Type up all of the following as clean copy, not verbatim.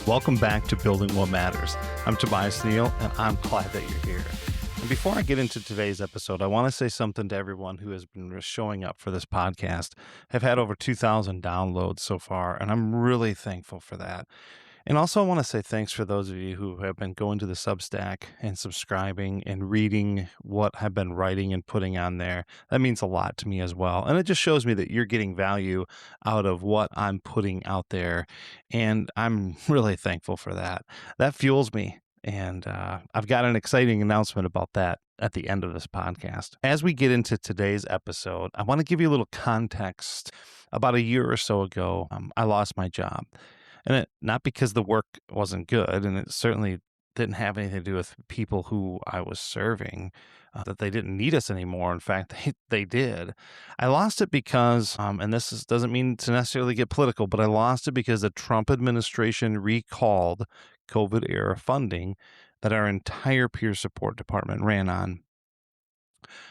Welcome back to Building What Matters. I'm Tobias Neal, and I'm glad that you're here. And before I get into today's episode, I want to say something to everyone who has been showing up for this podcast. I've had over 2,000 downloads so far, and I'm really thankful for that. And also, I want to say thanks for those of you who have been going to the Substack and subscribing and reading what I've been writing and putting on there. That means a lot to me as well. And it just shows me that you're getting value out of what I'm putting out there. And I'm really thankful for that. That fuels me. And I've got an exciting announcement about that at the end of this podcast. As we get into today's episode, I want to give you a little context. About a year or so ago, I lost my job. And not because the work wasn't good, and it certainly didn't have anything to do with people who I was serving, that they didn't need us anymore. In fact, they did. I lost it because, and this doesn't mean to necessarily get political, but I lost it because the Trump administration recalled COVID-era funding that our entire peer support department ran on.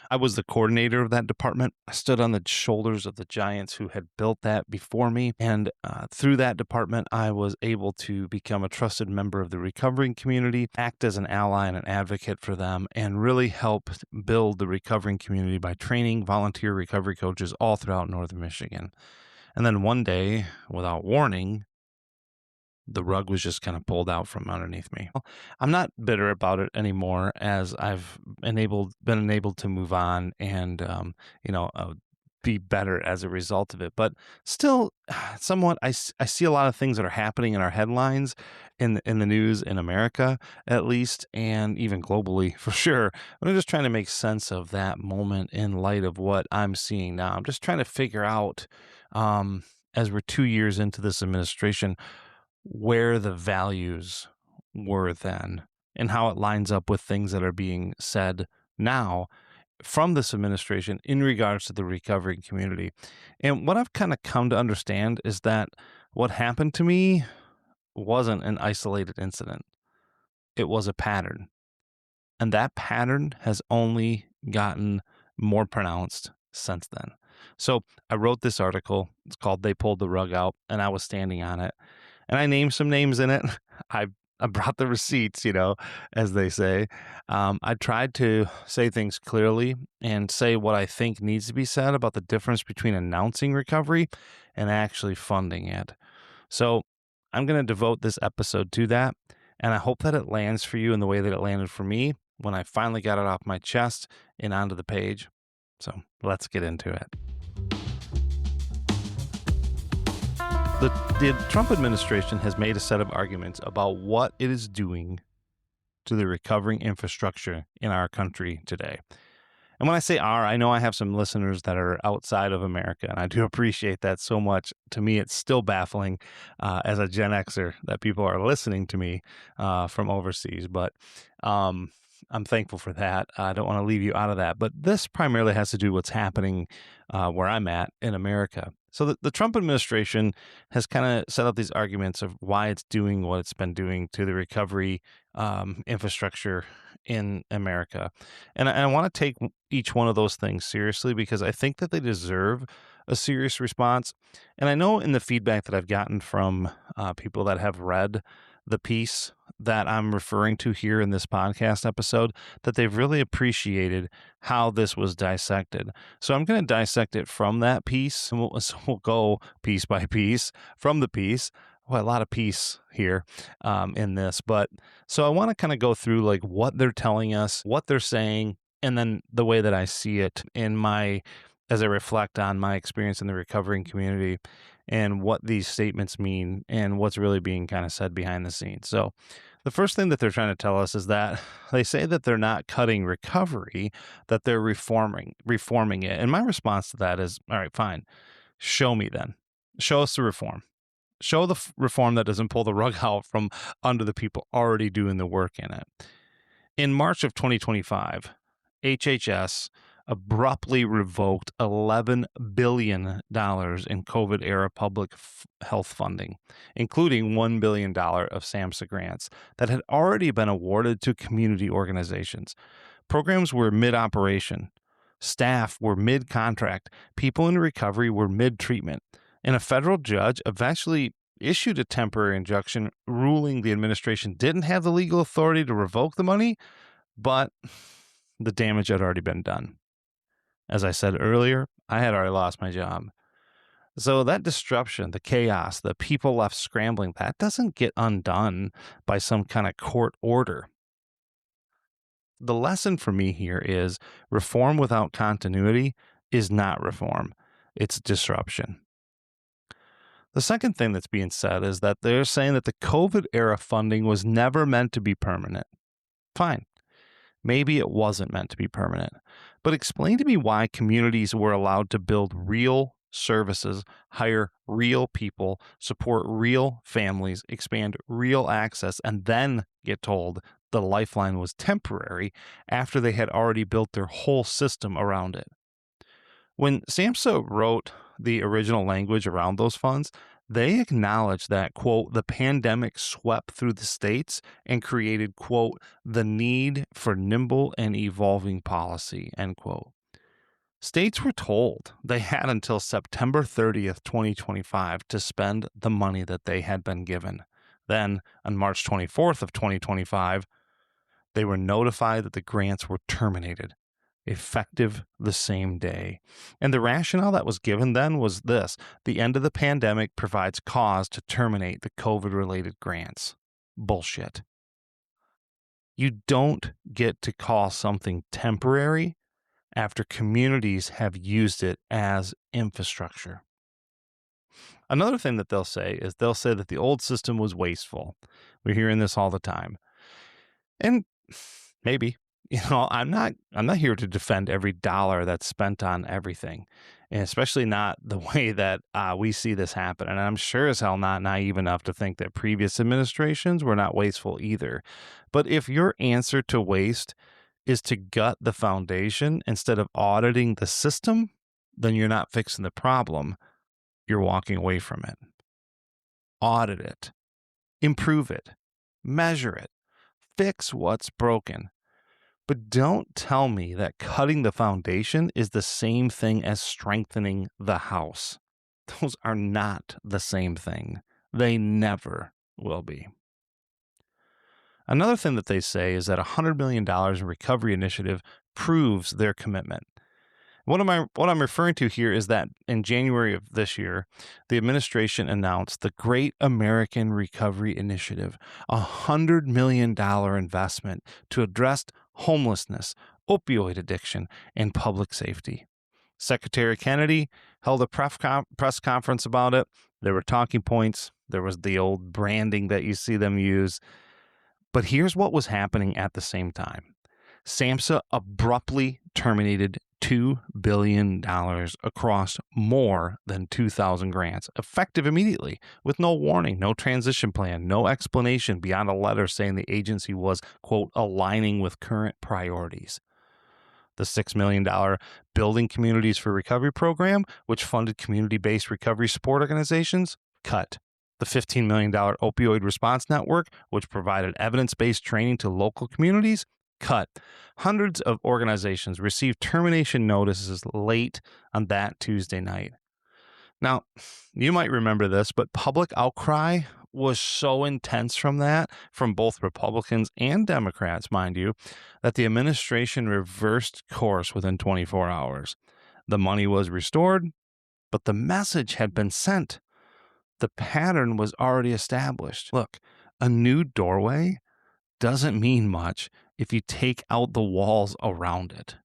I was the coordinator of that department. I stood on the shoulders of the giants who had built that before me. And through that department, I was able to become a trusted member of the recovering community, act as an ally and an advocate for them, and really help build the recovering community by training volunteer recovery coaches all throughout Northern Michigan. And then one day, without warning, the rug was just kind of pulled out from underneath me. I'm not bitter about it anymore, as I've been enabled to move on and, be better as a result of it. But still, somewhat, I see a lot of things that are happening in our headlines, in the news in America, at least, and even globally for sure. But I'm just trying to make sense of that moment in light of what I'm seeing now. I'm just trying to figure out, as we're 2 years into this administration, where the values were then and how it lines up with things that are being said now from this administration in regards to the recovering community. And what I've kind of come to understand is that what happened to me wasn't an isolated incident. It was a pattern. And that pattern has only gotten more pronounced since then. So I wrote this article. It's called "They Pulled the Rug Out," and I was standing on it. And I named some names in it. I brought the receipts, as they say. I tried to say things clearly and say what I think needs to be said about the difference between announcing recovery and actually funding it. So I'm going to devote this episode to that. And I hope that it lands for you in the way that it landed for me when I finally got it off my chest and onto the page. So let's get into it. The Trump administration has made a set of arguments about what it is doing to the recovering infrastructure in our country today. And when I say our, I know I have some listeners that are outside of America, and I do appreciate that so much. To me, it's still baffling as a Gen Xer that people are listening to me from overseas, but I'm thankful for that. I don't want to leave you out of that. But this primarily has to do with what's happening where I'm at in America. So the Trump administration has kind of set up these arguments of why it's doing what it's been doing to the recovery infrastructure in America. And I want to take each one of those things seriously because I think that they deserve a serious response. And I know in the feedback that I've gotten from people that have read the piece that I'm referring to here in this podcast episode, that they've really appreciated how this was dissected. So I'm going to dissect it from that piece, and we'll go piece by piece from the piece. Well, a lot of piece here in this, but so I want to kind of go through like what they're telling us, what they're saying, and then the way that I see it as I reflect on my experience in the recovering community and what these statements mean and what's really being kind of said behind the scenes. So the first thing that they're trying to tell us is that they say that they're not cutting recovery, that they're reforming it. And my response to that is, all right, fine. Show me then. Show us the reform. Show the reform that doesn't pull the rug out from under the people already doing the work in it. In March of 2025, HHS abruptly revoked $11 billion in COVID-era public health funding, including $1 billion of SAMHSA grants that had already been awarded to community organizations. Programs were mid-operation. Staff were mid-contract. People in recovery were mid-treatment. And a federal judge eventually issued a temporary injunction ruling the administration didn't have the legal authority to revoke the money, but the damage had already been done. As I said earlier, I had already lost my job. So that disruption, the chaos, the people left scrambling, that doesn't get undone by some kind of court order. The lesson for me here is reform without continuity is not reform. It's disruption. The second thing that's being said is that they're saying that the COVID era funding was never meant to be permanent. Fine. Maybe it wasn't meant to be permanent. But explain to me why communities were allowed to build real services, hire real people, support real families, expand real access, and then get told the lifeline was temporary after they had already built their whole system around it. When SAMHSA wrote the original language around those funds, they acknowledged that, quote, the pandemic swept through the states and created, quote, the need for nimble and evolving policy, end quote. States were told they had until September 30th, 2025 to spend the money that they had been given. Then, on March 24th of 2025, they were notified that the grants were terminated, effective the same day. And the rationale that was given then was this: the end of the pandemic provides cause to terminate the COVID-related grants. Bullshit. You don't get to call something temporary after communities have used it as infrastructure. Another thing that they'll say that the old system was wasteful. We're hearing this all the time. And maybe, I'm not here to defend every dollar that's spent on everything, and especially not the way that we see this happen. And I'm sure as hell not naive enough to think that previous administrations were not wasteful either. But if your answer to waste is to gut the foundation instead of auditing the system, then you're not fixing the problem. You're walking away from it. Audit it. Improve it. Measure it. Fix what's broken. But don't tell me that cutting the foundation is the same thing as strengthening the house. Those are not the same thing. They never will be. Another thing that they say is that $100 million in recovery initiative proves their commitment. What I'm referring to here is that in January of this year, the administration announced the Great American Recovery Initiative, a $100 million investment to address homelessness, opioid addiction, and public safety. Secretary Kennedy held a press conference about it. There were talking points. There was the old branding that you see them use. But here's what was happening at the same time. SAMHSA abruptly terminated $2 billion across more than 2,000 grants, effective immediately, with no warning, no transition plan, no explanation beyond a letter saying the agency was, quote, aligning with current priorities. The $6 million Building Communities for Recovery program, which funded community-based recovery support organizations, cut. The $15 million Opioid Response Network, which provided evidence-based training to local communities, cut. Hundreds of organizations received termination notices late on that Tuesday night. Now, you might remember this, but public outcry was so intense from both Republicans and Democrats, mind you, that the administration reversed course within 24 hours. The money was restored, but the message had been sent. The pattern was already established. Look, a new doorway doesn't mean much if you take out the walls around it.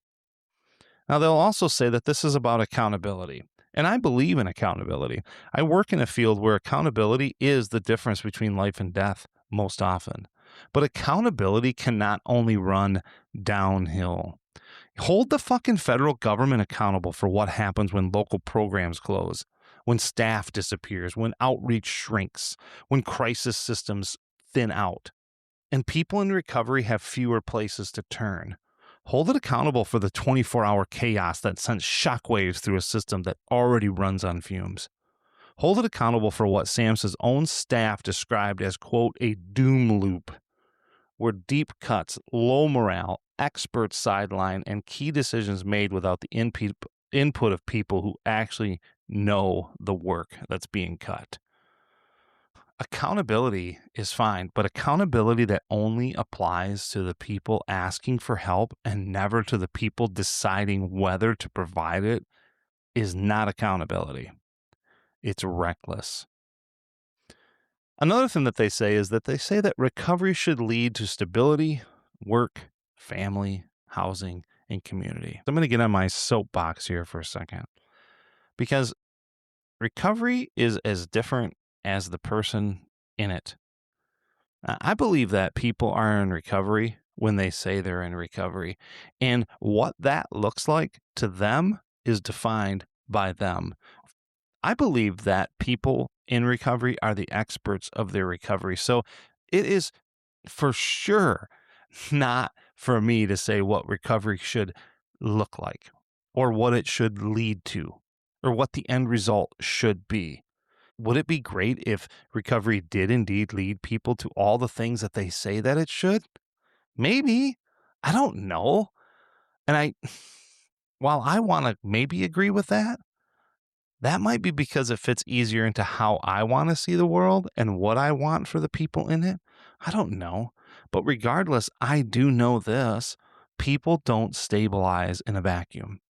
Now, they'll also say that this is about accountability. And I believe in accountability. I work in a field where accountability is the difference between life and death most often. But accountability cannot only run downhill. Hold the fucking federal government accountable for what happens when local programs close, when staff disappears, when outreach shrinks, when crisis systems thin out, and people in recovery have fewer places to turn. Hold it accountable for the 24-hour chaos that sends shockwaves through a system that already runs on fumes. Hold it accountable for what SAMHSA's own staff described as, quote, a doom loop, where deep cuts, low morale, experts sideline, and key decisions made without the input of people who actually know the work that's being cut. Accountability is fine, but accountability that only applies to the people asking for help and never to the people deciding whether to provide it is not accountability. It's reckless. Another thing that they say is that recovery should lead to stability, work, family, housing, and community. I'm going to get on my soapbox here for a second because recovery is as different as the person in it. I believe that people are in recovery when they say they're in recovery, and what that looks like to them is defined by them. I believe that people in recovery are the experts of their recovery. So it is for sure not for me to say what recovery should look like or what it should lead to or what the end result should be. Would it be great if recovery did indeed lead people to all the things that they say that it should? Maybe. I don't know. And while I want to maybe agree with that, that might be because it fits easier into how I want to see the world and what I want for the people in it. I don't know. But regardless, I do know this. People don't stabilize in a vacuum.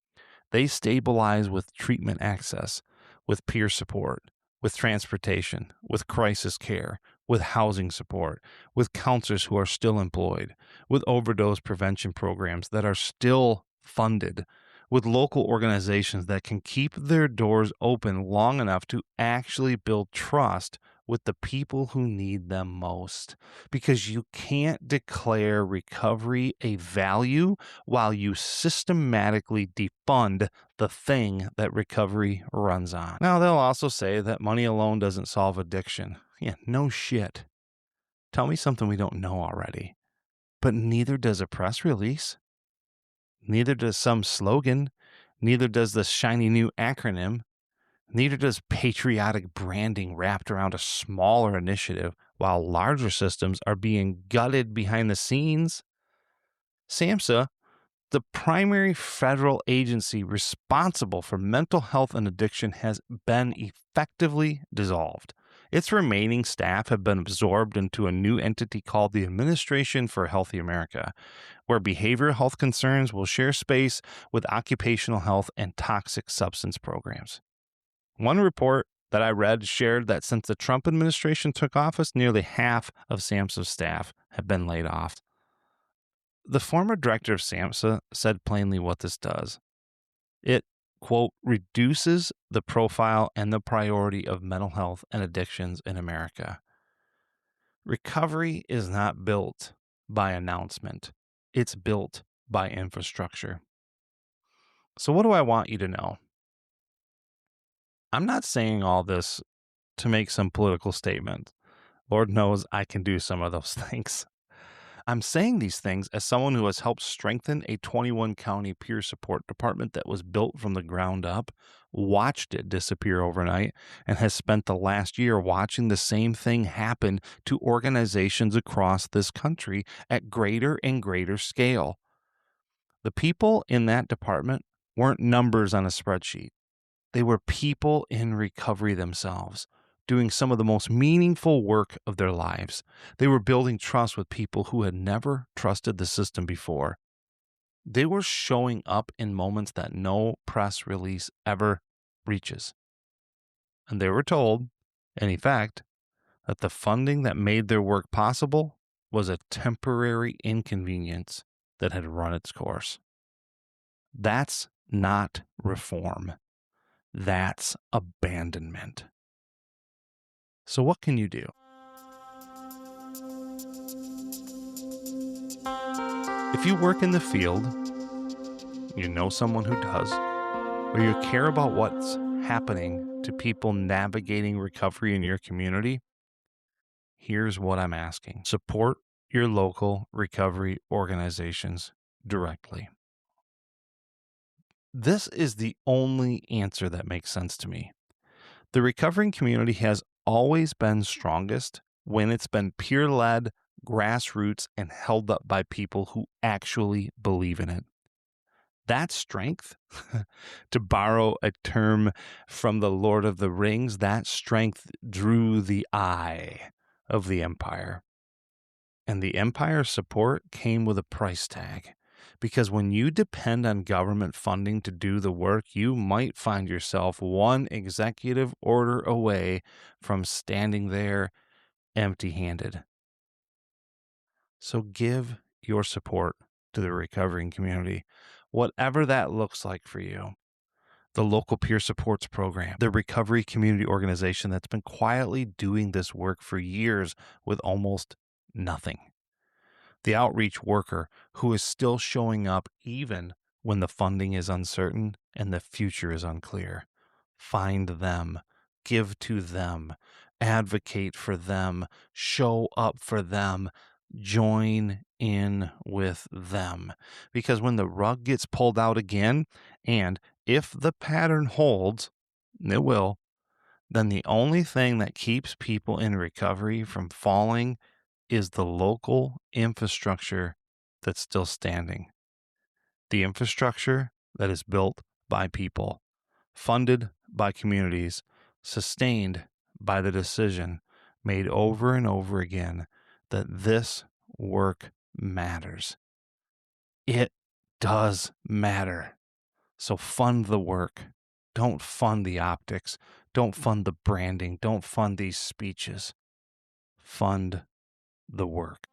They stabilize with treatment access, with peer support, with transportation, with crisis care, with housing support, with counselors who are still employed, with overdose prevention programs that are still funded, with local organizations that can keep their doors open long enough to actually build trust with the people who need them most. Because you can't declare recovery a value while you systematically defund the thing that recovery runs on. Now, they'll also say that money alone doesn't solve addiction. Yeah, no shit. Tell me something we don't know already. But neither does a press release. Neither does some slogan. Neither does the shiny new acronym. Neither does patriotic branding wrapped around a smaller initiative while larger systems are being gutted behind the scenes. SAMHSA, the primary federal agency responsible for mental health and addiction, has been effectively dissolved. Its remaining staff have been absorbed into a new entity called the Administration for a Healthy America, where behavioral health concerns will share space with occupational health and toxic substance programs. One report that I read shared that since the Trump administration took office, nearly half of SAMHSA's staff have been laid off. The former director of SAMHSA said plainly what this does. It, quote, reduces the profile and the priority of mental health and addictions in America. Recovery is not built by announcement. It's built by infrastructure. So what do I want you to know? I'm not saying all this to make some political statement. Lord knows I can do some of those things. I'm saying these things as someone who has helped strengthen a 21 county peer support department that was built from the ground up, watched it disappear overnight, and has spent the last year watching the same thing happen to organizations across this country at greater and greater scale. The people in that department weren't numbers on a spreadsheet. They were people in recovery themselves, doing some of the most meaningful work of their lives. They were building trust with people who had never trusted the system before. They were showing up in moments that no press release ever reaches. And they were told, in effect, that the funding that made their work possible was a temporary inconvenience that had run its course. That's not reform. That's abandonment. So what can you do? If you work in the field, you know someone who does, or you care about what's happening to people navigating recovery in your community, here's what I'm asking. Support your local recovery organizations directly. This is the only answer that makes sense to me. The recovering community has always been strongest when it's been peer-led, grassroots, and held up by people who actually believe in it. That strength, to borrow a term from the Lord of the Rings, that strength drew the eye of the empire. And the empire's support came with a price tag. Because when you depend on government funding to do the work, you might find yourself one executive order away from standing there empty-handed. So give your support to the recovering community, whatever that looks like for you. The local peer supports program, the recovery community organization that's been quietly doing this work for years with almost nothing. The outreach worker who is still showing up even when the funding is uncertain and the future is unclear. Find them, give to them, advocate for them, show up for them, join in with them. Because when the rug gets pulled out again, and if the pattern holds, it will, then the only thing that keeps people in recovery from falling is the local infrastructure that's still standing. The infrastructure that is built by people, funded by communities, sustained by the decision made over and over again that this work matters. It does matter. So fund the work. Don't fund the optics. Don't fund the branding. Don't fund these speeches. Fund the work.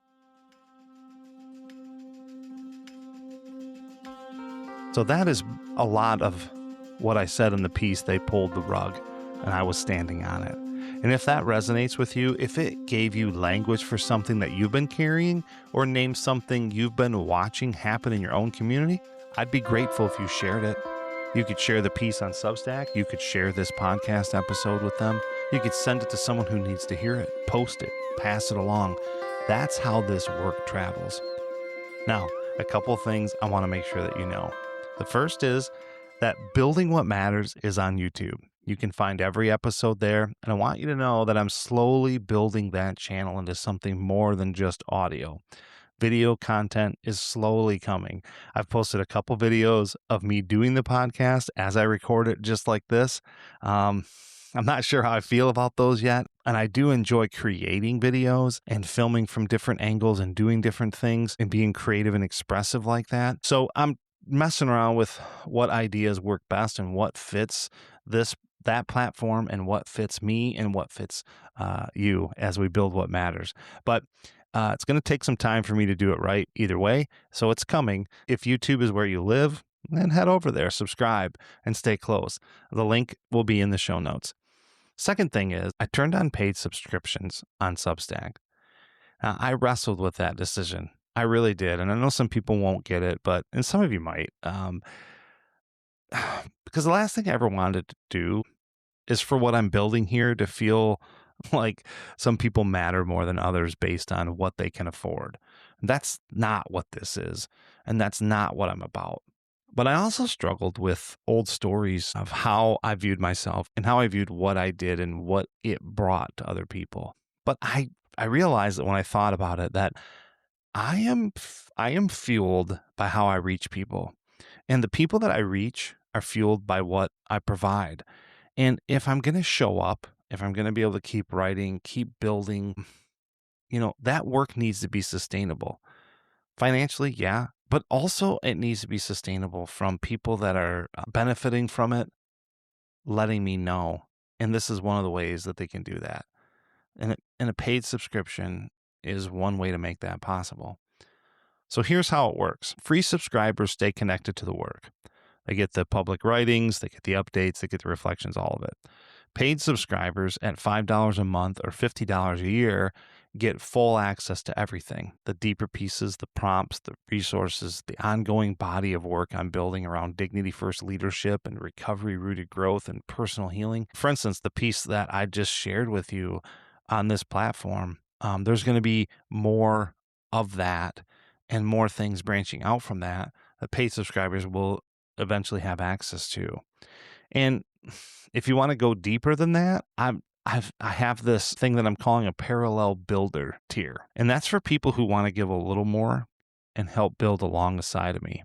So that is a lot of what I said in the piece. They pulled the rug and I was standing on it. And if that resonates with you, if it gave you language for something that you've been carrying or named something you've been watching happen in your own community, I'd be grateful if you shared it. You could share the piece on Substack. You could share this podcast episode with them. You could send it to someone who needs to hear it, post it, pass it along. That's how this work travels. Now, a couple of things I want to make sure that you know. The first is that Building What Matters is on YouTube. You can find every episode there, and I want you to know that I'm slowly building that channel into something more than just audio. Video content is slowly coming. I've posted a couple videos of me doing the podcast as I record it, just like this. I'm not sure how I feel about those yet. And I do enjoy creating videos and filming from different angles and doing different things and being creative and expressive like that. So I'm messing around with what ideas work best and what fits that platform and what fits me and what fits you as we build what matters. But it's going to take some time for me to do it right either way. So it's coming. If YouTube is where you live, then head over there, subscribe, and stay close. The link will be in the show notes. Second thing is, I turned on paid subscriptions on Substack. I wrestled with that decision. I really did. And I know some people won't get it, and some of you might. Because the last thing I ever wanted to do is for what I'm building here to feel like some people matter more than others based on what they can afford. That's not what this is, and that's not what I'm about. But I also struggled with old stories of how I viewed myself and how I viewed what I did and what it brought to other people. But I realized that when I thought about it, that I am fueled by how I reach people, and the people that I reach are fueled by what I provide. And if I'm going to show up, if I'm going to be able to keep writing, keep building, that work needs to be sustainable. Financially, yeah, but also it needs to be sustainable from people that are benefiting from it, letting me know. And this is one of the ways that they can do that. And a paid subscription is one way to make that possible. So here's how it works. Free subscribers stay connected to the work. They get the public writings, they get the updates, they get the reflections, all of it. Paid subscribers at $5 a month or $50 a year get full access to everything. The deeper pieces, the prompts, the resources, the ongoing body of work I'm building around dignity-first leadership and recovery-rooted growth and personal healing. For instance, the piece that I just shared with you on this platform, there's going to be more of that and more things branching out from that paid subscribers will eventually have access to. And if you want to go deeper than that, I have this thing that I'm calling a parallel builder tier. And that's for people who want to give a little more and help build alongside of me.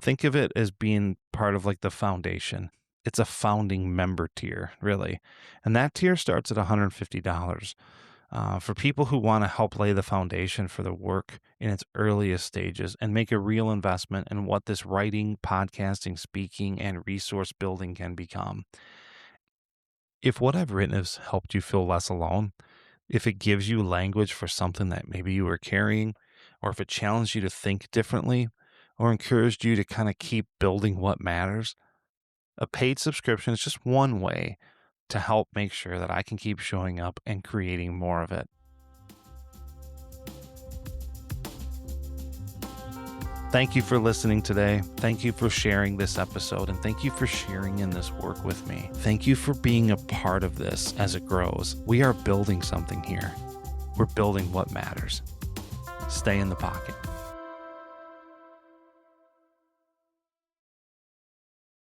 Think of it as being part of like the foundation. It's a founding member tier, really. And that tier starts at $150. For people who want to help lay the foundation for the work in its earliest stages and make a real investment in what this writing, podcasting, speaking, and resource building can become. If what I've written has helped you feel less alone, if it gives you language for something that maybe you were carrying, or if it challenged you to think differently, or encouraged you to kind of keep building what matters, a paid subscription is just one way to help make sure that I can keep showing up and creating more of it. Thank you for listening today. Thank you for sharing this episode, and thank you for sharing in this work with me. Thank you for being a part of this as it grows. We are building something here. We're building what matters. Stay in the pocket.